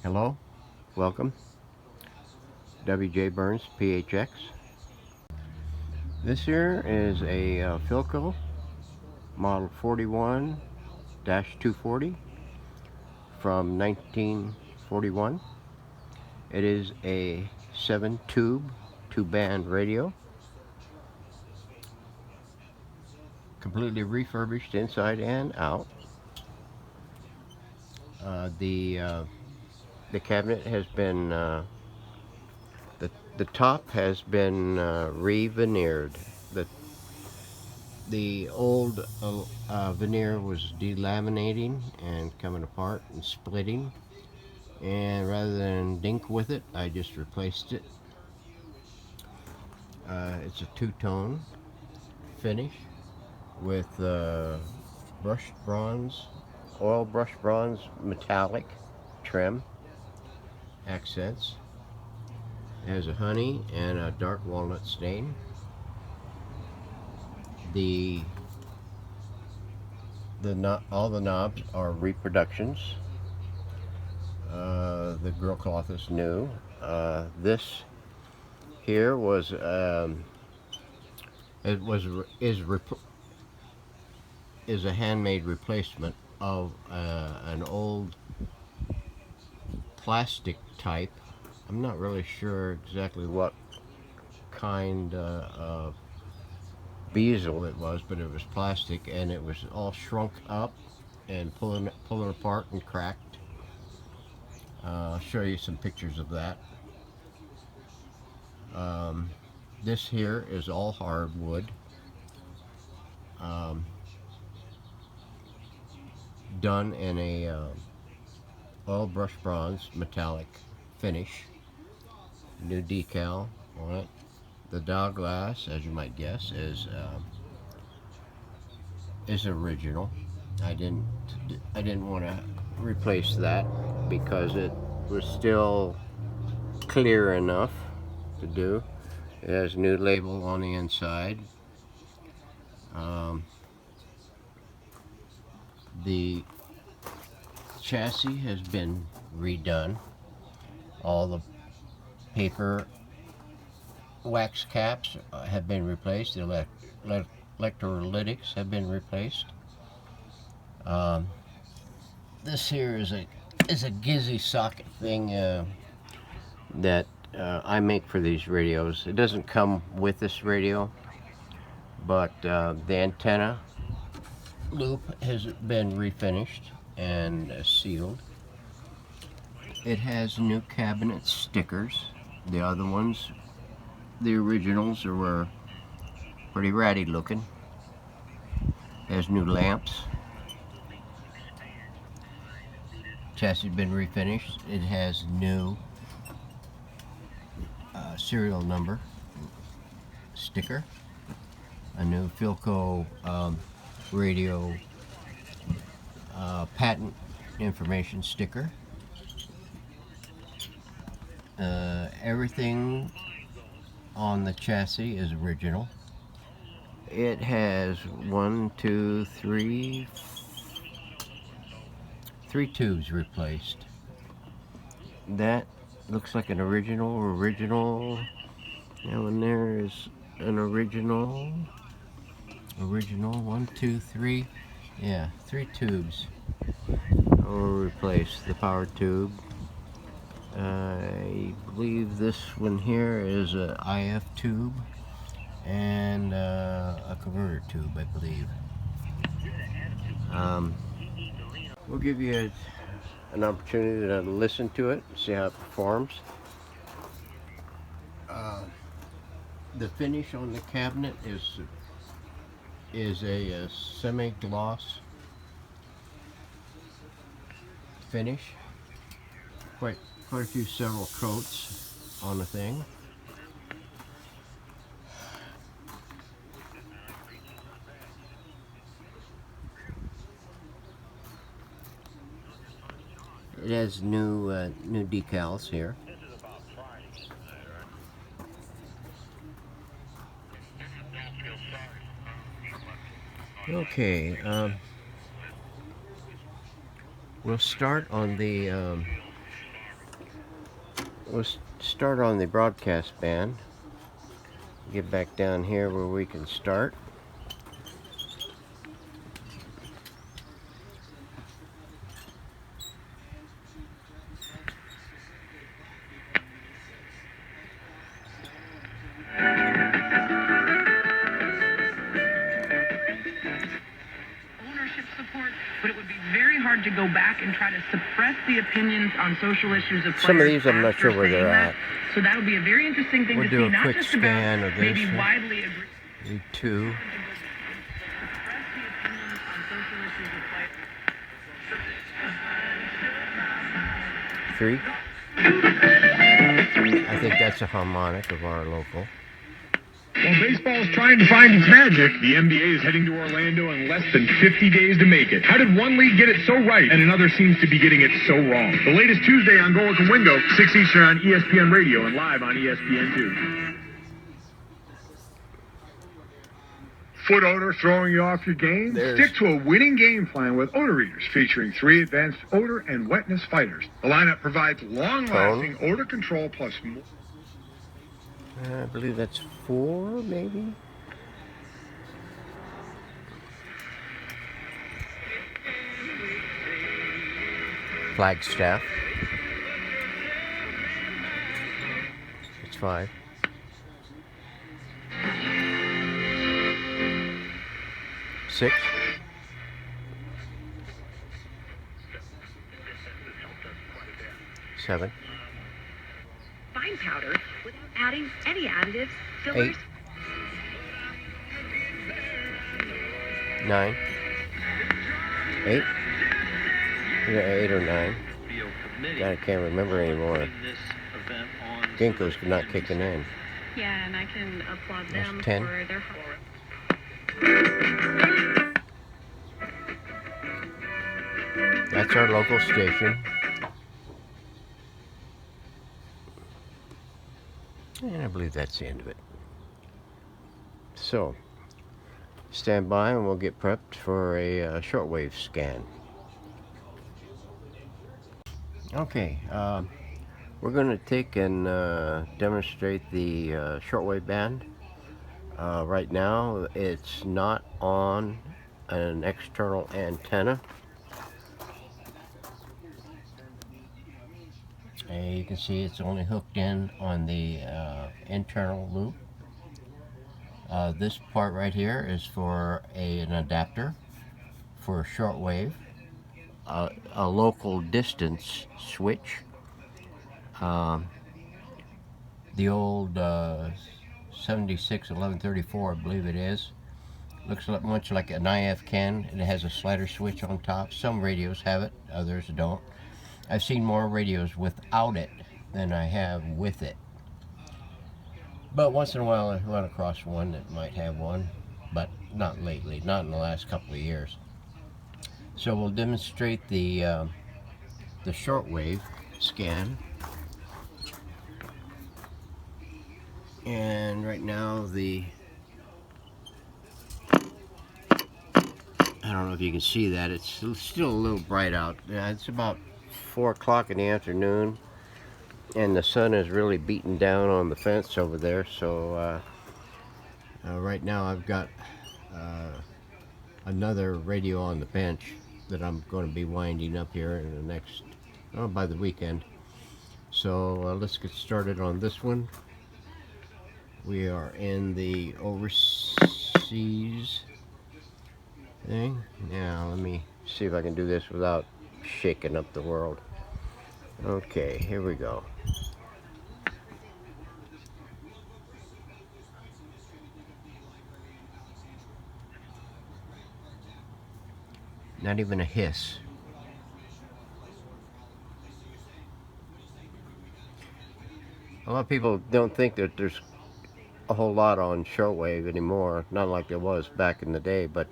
Hello, welcome, W.J. Burns, PHX. This here is a Philco Model 41-240 from 1941. It is a 7-tube, 2-band radio, completely refurbished inside and out. The cabinet has been the top has been re-veneered. The old veneer was delaminating and coming apart and splitting, and rather than dink with it, I just replaced it. It's a two-tone finish with brushed bronze, oil brushed bronze metallic trim accents. It has a honey and a dark walnut stain. All the knobs are reproductions. The grill cloth is new. This here was is a handmade replacement of an old plastic type. I'm not really sure exactly what kind of bezel it was, but it was plastic, and it was all shrunk up and pulling apart and cracked. I'll show you some pictures of that. This here is all hardwood, done in a oil brush bronze metallic finish. New decal on it. The dial glass, as you might guess, is original. I didn't want to replace that because it was still clear enough to do. It has a new label on the inside. The chassis has been redone. All the paper wax caps have been replaced. The electrolytics have been replaced. This here is a gizzy socket thing that I make for these radios. It doesn't come with this radio, but the antenna loop has been refinished and sealed. It has new cabinet stickers. The other ones, the originals, were pretty ratty looking. It has new lamps. Chassis has been refinished. It has new serial number sticker, a new Philco radio patent information sticker. Everything on the chassis is original. It has three tubes replaced. That looks like an original. That one there is an original. 1, 2, 3. Yeah, 3 tubes will replace the power tube. I believe this one here is a IF tube and a converter tube, I believe. We'll give you an opportunity to listen to it and see how it performs. The finish on the cabinet is a semi-gloss finish. Quite a few several coats on the thing. It has new decals here. Okay, we'll start on the we'll start on the broadcast band. Get back down here where we can start. But it would be very hard to go back and try to suppress the opinions on social issues of players. Some of these I'm not sure where they're at. So that'll be a very interesting thing We'll to do see. a Not quick just scan about of this. maybe widely agree. Need 2. Suppress the opinions on social issues of players. 3. I think that's a harmonic of our local. While baseball's trying to find its magic, the NBA is heading to Orlando in less than 50 days to make it. How did one league get it so right and another seems to be getting it so wrong? The latest Tuesday on Goal Can Window, 6 Eastern on ESPN Radio and live on ESPN2. Foot odor throwing you off your game? Stick to a winning game plan with odor readers featuring 3 advanced odor and wetness fighters. The lineup provides long-lasting odor control plus more. I believe that's 4, maybe? Flagstaff. It's 5. 6. 7. Fine powder without adding any additives, fillers. 8. 9. 8. Yeah, 8 or 9. God, I can't remember anymore. Ginkgo's not kicking in. Yeah, and I can applaud That's them 10. for their hard work. That's our local station. And I believe that's the end of it. So, stand by and we'll get prepped for a shortwave scan. Okay, we're going to take and demonstrate the shortwave band. Right now it's not on an external antenna. And you can see it's only hooked in on the internal loop. This part right here is for an adapter for shortwave, a local distance switch. The old 761134, I believe it is. Looks much like an IF can, and it has a slider switch on top. Some radios have it, others don't. I've seen more radios without it than I have with it. But once in a while I run across one that might have one, but not lately, not in the last couple of years. So we'll demonstrate the shortwave scan. And right now I don't know if you can see that, it's still a little bright out. It's about 4 o'clock in the afternoon, and the sun is really beating down on the fence over there. So right now I've got another radio on the bench that I'm going to be winding up here in the next, by the weekend. So let's get started on this one. We are in the overseas thing. Now let me see if I can do this without shaking up the world. Okay, here we go. Not even a hiss. A lot of people don't think that there's a whole lot on shortwave anymore, not like there was back in the day, but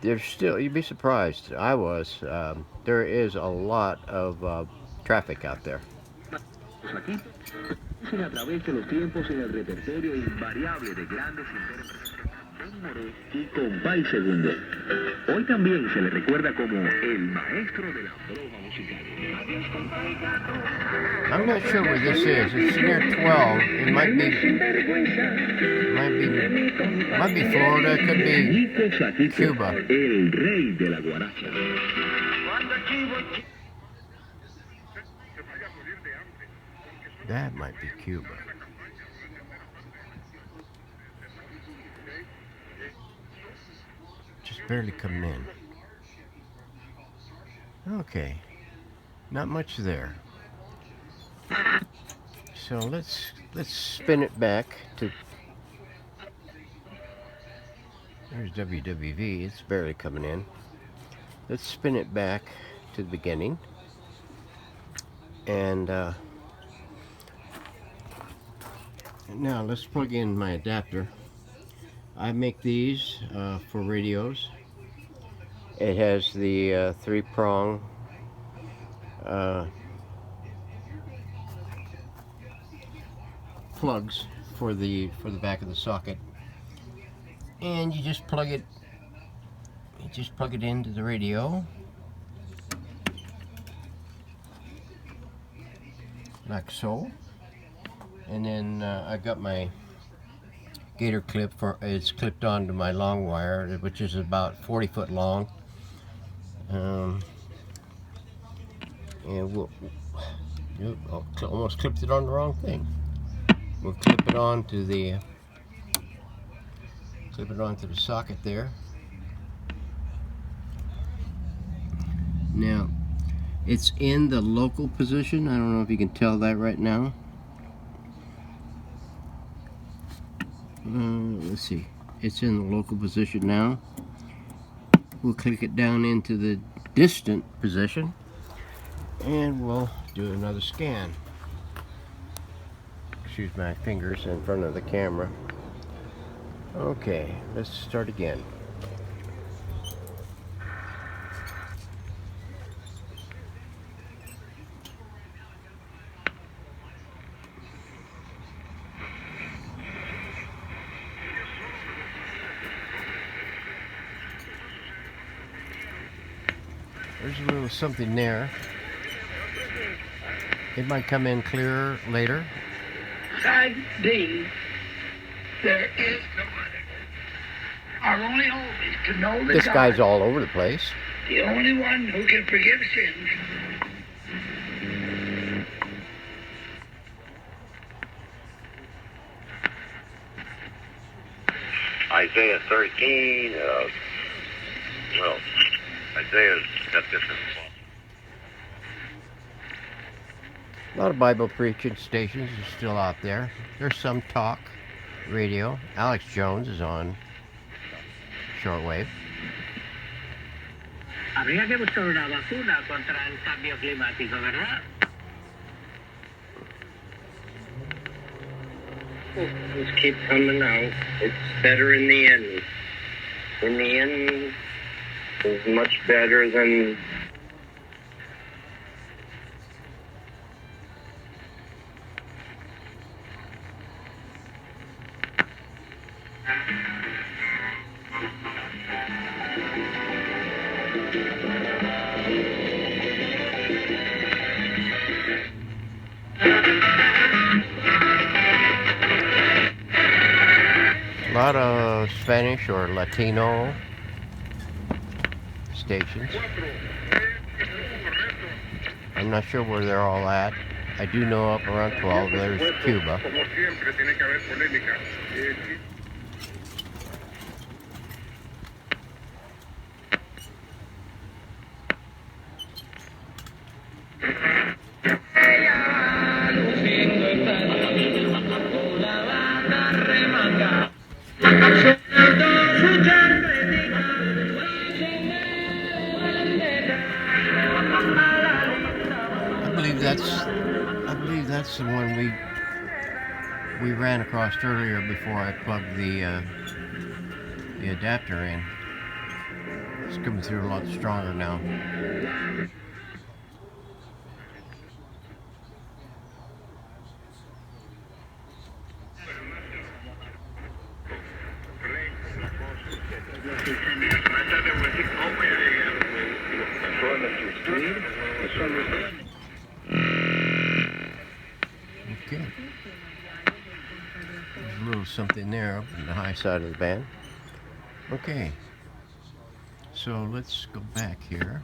there's still, you'd be surprised, I was, there is a lot of traffic out there. y compás segundo. Hoy también se le recuerda como el maestro de la broma musical. I'm not sure where this is. It's near 12. It might be Florida. It could be Nico Saquito, Cuba. el rey de la guaracha. That might be Cuba. Just barely coming in. Okay, not much there. So let's spin it back to. There's WWV. It's barely coming in. Let's spin it back to the beginning. And now let's plug in my adapter. I make these for radios. It has the 3-prong plugs for the back of the socket, and you just plug it into the radio like so. And then I got my gator clip it's clipped onto my long wire, which is about 40 foot long. And almost clipped it on the wrong thing. We'll clip it onto the socket there. Now it's in the local position. I don't know if you can tell that right now. Let's see. It's in the local position now. We'll click it down into the distant position, and we'll do another scan. Excuse my fingers in front of the camera. Okay, let's start again. There's a little something there. It might come in clearer later. Side D, there is no other. Our only hope is to know that This God, guy's all over the place. the only one who can forgive sins, Isaiah 13, Isaiah's got different. A lot of Bible preaching stations are still out there. There's some talk radio. Alex Jones is on shortwave. Habría que buscar una vacuna contra el cambio climático, ¿verdad? Just keep coming out. It's better in the end. In the end, it's much better than. A lot of Spanish or Latino stations. I'm not sure where they're all at. I do know up around 12 there's Cuba. I believe that's the one we ran across earlier before I plugged the adapter in. It's coming through a lot stronger now. Okay. There's a little something there up in the high side of the band. Okay. So let's go back here.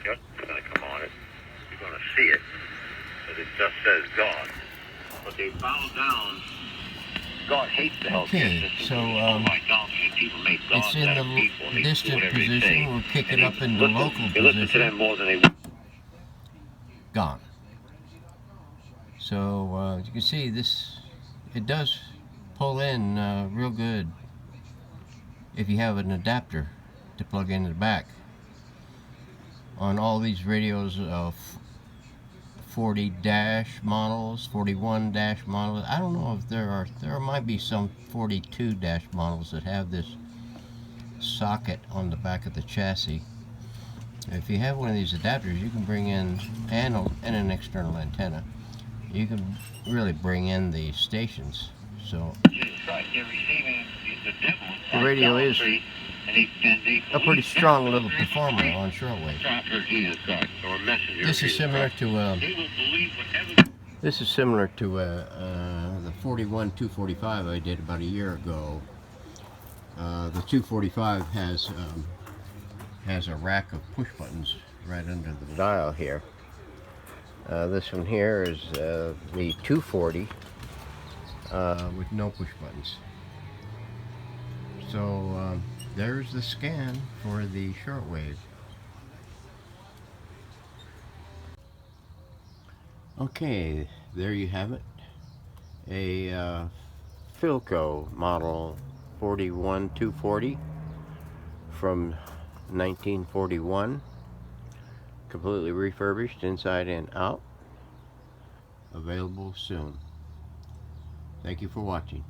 You're going to come on it. You're going to see it. But it just says God. But they bow down. God hates the healthcare Okay, system. so People make God it's in better the people, and they do distant everything. position. We'll kick it And up into listen- local you listen to them position. more than they Gone. So you can see this, it does pull in real good if you have an adapter to plug into the back. On all these radios, 40 dash models, 41 dash models. I don't know if there might be some 42 dash models that have this socket on the back of the chassis. If you have one of these adapters, you can bring in and an external antenna. You can really bring in the stations. So the radio is a pretty strong little performer on shortwave. This is similar to the 41-245 I did about a year ago. The 245 has a rack of push buttons right under the dial here. This one here is the 240 with no push buttons. So there's the scan for the shortwave. Okay, there you have it. A Philco Model 41-240 from 1941. Completely refurbished inside and out. Available soon. Thank you for watching.